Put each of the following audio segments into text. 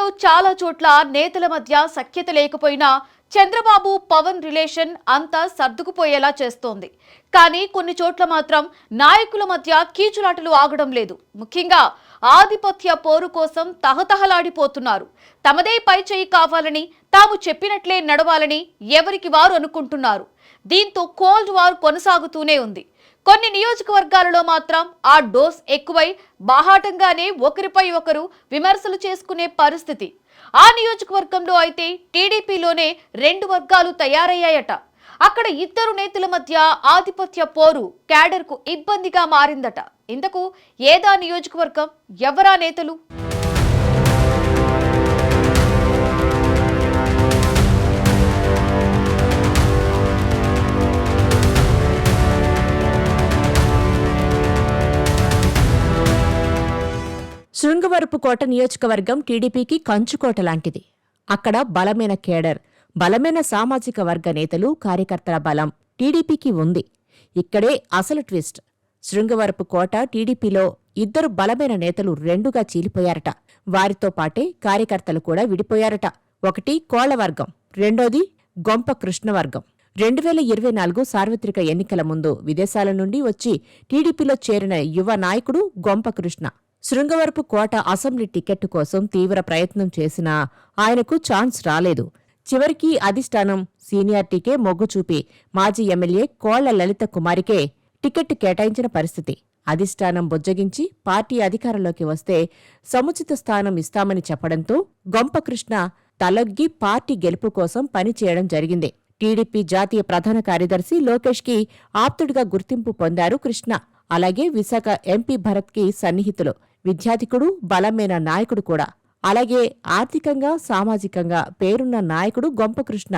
టీడీపీలో చాలా చోట్ల నేతల మధ్య సఖ్యత లేకపోయినా చంద్రబాబు పవన్ రిలేషన్ అంతా సర్దుకుపోయేలా చేస్తోంది. కానీ కొన్ని చోట్ల మాత్రం నాయకుల మధ్య కీచులాటలు ఆగడం లేదు. ముఖ్యంగా ఆధిపత్య పోరు కోసం తహతహలాడిపోతున్నారు. తమదే పై చేయి కావాలని, తాము చెప్పినట్లే నడవాలని ఎవరికి వారు అనుకుంటున్నారు. దీంతో కోల్డ్ వార్ కొనసాగుతూనే ఉంది. కొన్ని నియోజకవర్గాలలో మాత్రం ఆ డోస్ ఎక్కువై బాహాటంగానే ఒకరిపై ఒకరు విమర్శలు చేసుకునే పరిస్థితి. ఆ నియోజకవర్గంలో అయితే టీడీపీలోనే 2 వర్గాలు తయారయ్యాయట. అక్కడ ఇద్దరు నేతల మధ్య ఆధిపత్య పోరు క్యాడర్కు ఇబ్బందిగా మారిందట. ఇంతకు ఏదా నియోజకవర్గం, ఎవరా నేతలు? శృంగవరపుకోట నియోజకవర్గం టీడీపీకి కంచుకోట లాంటిది. అక్కడ బలమైన కేడర్, బలమైన సామాజిక వర్గ నేతలు, కార్యకర్తల బలం టీడీపీకి ఉంది. ఇక్కడే అసలు ట్విస్ట్. శృంగవరపుకోట టీడీపీలో ఇద్దరు బలమైన నేతలు రెండుగా చీలిపోయారట. వారితో పాటే కార్యకర్తలు కూడా విడిపోయారట. ఒకటి కోళ్లవర్గం, రెండోది గొంప కృష్ణవర్గం. 2024 సార్వత్రిక ఎన్నికల ముందు విదేశాల నుండి వచ్చి టీడీపీలో చేరిన యువ నాయకుడు గొంప కృష్ణ. శృంగవరపు కోట అసెంబ్లీ టికెట్టు కోసం తీవ్ర ప్రయత్నం చేసినా ఆయనకు ఛాన్స్ రాలేదు. చివరికి అధిష్టానం సీనియారిటీకే మొగ్గు చూపి మాజీ ఎమ్మెల్యే కోళ్ల లలిత కుమారికే టికెట్ కేటాయించిన పరిస్థితి. అధిష్టానం బుజ్జగించి పార్టీ అధికారంలోకి వస్తే సముచిత స్థానం ఇస్తామని చెప్పడంతో గొంపకృష్ణ తలొగ్గి పార్టీ గెలుపు కోసం పనిచేయడం జరిగింది. టీడీపీ జాతీయ ప్రధాన కార్యదర్శి లోకేష్కి ఆప్తుడిగా గుర్తింపు పొందారు కృష్ణ. అలాగే విశాఖ ఎంపీ భరత్కి సన్నిహితులు, విద్యాధికుడు, బలమైన నాయకుడు కూడా. అలాగే ఆర్థికంగా, సామాజికంగా పేరున్న నాయకుడు గొంపకృష్ణ.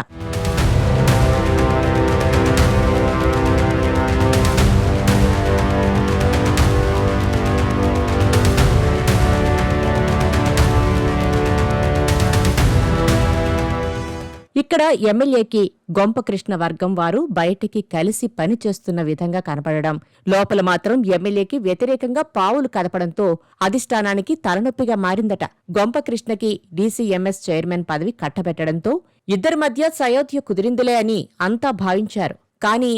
ఇక్కడ ఎమ్మెల్యేకి గొంపకృష్ణ వర్గం వారు బయటికి కలిసి పనిచేస్తున్న విధంగా కనపడడం, లోపల మాత్రం ఎమ్మెల్యేకి వ్యతిరేకంగా పావులు కదపడంతో అధిష్టానానికి తలనొప్పిగా మారిందట. గొంపకృష్ణకి డీసీఎంఎస్ చైర్మన్ పదవి కట్టబెట్టడంతో ఇద్దరి మధ్య సయోధ్య కుదిరిందిలే అని అంతా భావించారు. కానీ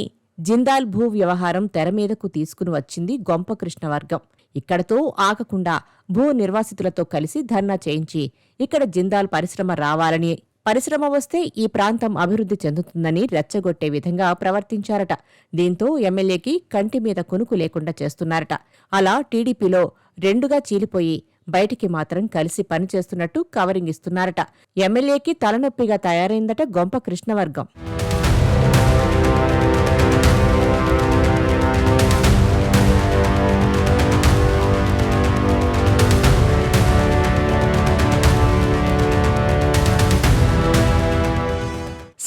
జిందాల్ భూ వ్యవహారం తెరమీదకు తీసుకుని వచ్చింది గొంపకృష్ణ వర్గం. ఇక్కడతో ఆగకుండా భూ నిర్వాసితులతో కలిసి ధర్నా చేయించి ఇక్కడ జిందాల్ పరిశ్రమ రావాలని, పరిశ్రమ వస్తే ఈ ప్రాంతం అభివృద్ధి చెందుతుందని రెచ్చగొట్టే విధంగా ప్రవర్తించారట. దీంతో ఎమ్మెల్యేకి కంటి మీద కునుకు లేకుండా చేస్తున్నారట. అలా టీడీపీలో రెండుగా చీలిపోయి బయటికి మాత్రం కలిసి పనిచేస్తున్నట్టు కవరింగ్ ఇస్తున్నారట. ఎమ్మెల్యేకి తలనొప్పిగా తయారైందట గొంప కృష్ణవర్గం.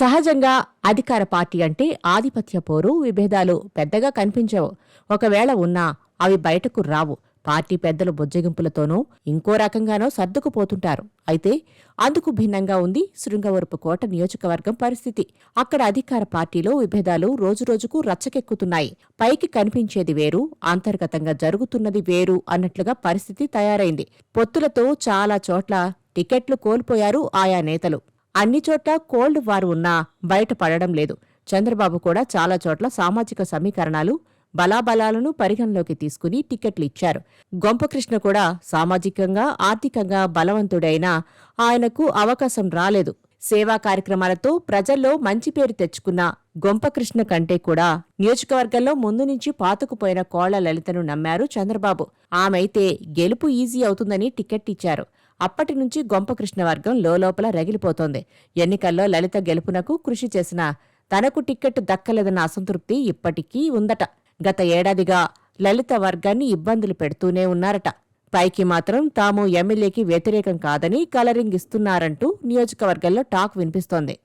సహజంగా అధికార పార్టీ అంటే ఆధిపత్య పోరు, విభేదాలు పెద్దగా కనిపించవు. ఒకవేళ ఉన్నా అవి బయటకు రావు. పార్టీ పెద్దలు బుజ్జగింపులతోనో ఇంకో రకంగానో సర్దుకుపోతుంటారు. అయితే అందుకు భిన్నంగా ఉంది శృంగవరపుకోట నియోజకవర్గం పరిస్థితి. అక్కడ అధికార పార్టీలో విభేదాలు రోజురోజుకు రచ్చకెక్కుతున్నాయి. పైకి కనిపించేది వేరు, అంతర్గతంగా జరుగుతున్నది వేరు అన్నట్లుగా పరిస్థితి తయారైంది. పొత్తులతో చాలా చోట్ల టికెట్లు కోల్పోయారు ఆయా నేతలు. అన్ని చోట్ల కోల్డ్ వార్ ఉన్నా బయటపడడం లేదు. చంద్రబాబు కూడా చాలా చోట్ల సామాజిక సమీకరణాలు, బలాబలాలను పరిగణలోకి తీసుకుని టికెట్లు ఇచ్చారు. గొంపకృష్ణ కూడా సామాజికంగా, ఆర్థికంగా బలవంతుడైనా ఆయనకు అవకాశం రాలేదు. సేవా కార్యక్రమాలతో ప్రజల్లో మంచి పేరు తెచ్చుకున్న గొంపకృష్ణ కంటే కూడా నియోజకవర్గంలో ముందు నుంచి పాతుకుపోయిన కోళ్ల లలితను నమ్మారు చంద్రబాబు. ఆమైతే గెలుపు ఈజీ అవుతుందని టికెట్ ఇచ్చారు. అప్పటి నుంచి గొంపకృష్ణ వర్గం లోపల రగిలిపోతోంది. ఎన్నికల్లో లలిత గెలుపునకు కృషి చేసినా తనకు టిక్కెట్ దక్కలేదన్న అసంతృప్తి ఇప్పటికీ ఉందట. గత ఏడాదిగా లలిత వర్గాన్ని ఇబ్బందులు పెడుతూనే ఉన్నారట. పైకి మాత్రం తాము ఎమ్మెల్యేకి వ్యతిరేకం కాదని కలరింగ్ ఇస్తున్నారంటూ నియోజకవర్గంలో టాక్ వినిపిస్తోంది.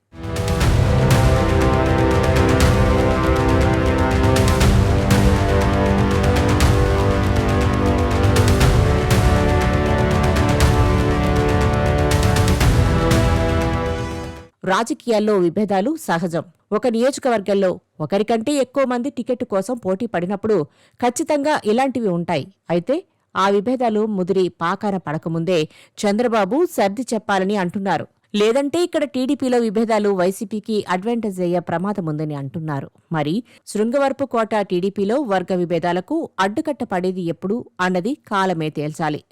రాజకీయాల్లో విభేదాలు సహజం. ఒక నియోజకవర్గంలో ఒకరికంటే ఎక్కువ మంది టికెట్ కోసం పోటీ పడినప్పుడు ఖచ్చితంగా ఇలాంటివి ఉంటాయి. అయితే ఆ విభేదాలు ముదిరి పాకాన పడకముందే చంద్రబాబు సర్ది చెప్పాలని అంటున్నారు. లేదంటే ఇక్కడ టీడీపీలో విభేదాలు వైసీపీకి అడ్వాంటేజ్ అయ్యే ప్రమాదముందని అంటున్నారు. మరి శృంగవరపు కోట టీడీపీలో వర్గ విభేదాలకు అడ్డుకట్ట పడేది ఎప్పుడు అన్నది కాలమే తేల్చాలి.